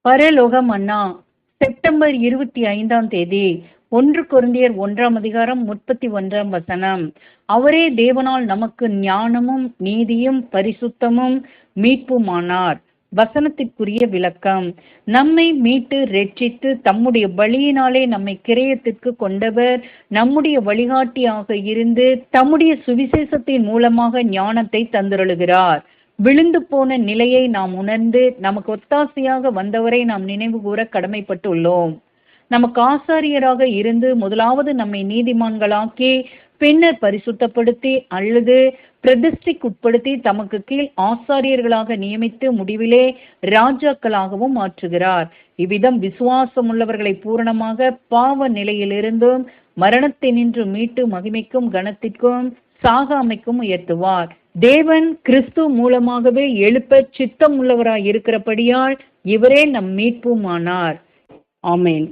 பரலோக மன்னா செப்டம்பர் 25 1 கொரிந்தியர் 1:31. அவரே தேவனால் நமக்கு ஞானமும் நீதியும் பரிசுத்தமும் மீட்புமானார். வசனத்திற்குரிய விளக்கம்: நம்மை மீட்டு ரட்சித்து தம்முடைய பலியினாலே நம்மை கிரயத்திற்கு கொண்டவர், நம்முடைய வழிகாட்டியாக இருந்து தம்முடைய சுவிசேஷத்தின் மூலமாக ஞானத்தை தந்தருளுகிறார். விழுந்து போன நிலையை நாம் உணர்ந்து நமக்கு ஒத்தாசையாக வந்தவரை நாம் நினைவு கூற கடமைப்பட்டுள்ளோம். நமக்கு ஆசாரியராக இருந்து முதலாவது நம்மை நீதிமான்களாக்கி பின்னர் பரிசுத்தப்படுத்தி அல்லது பிரதிஷ்டைக்குட்படுத்தி தமக்கு கீழ் ஆசாரியர்களாக நியமித்து முடிவிலே ராஜாக்களாகவும் மாற்றுகிறார். இவ்விதம் விசுவாசம் உள்ளவர்களை பூரணமாக பாவ நிலையிலிருந்தும் மரணத்தினின்று மீட்டு மகிமைக்கும் கனத்திற்கும் சாகாமைக்கும் உயர்த்துவார். தேவன் கிறிஸ்து மூலமாகவே எழுப்ப சித்தம் உள்ளவராய் இருக்கிறபடியால் இவரே நம் மீட்புமானார். ஆமென்.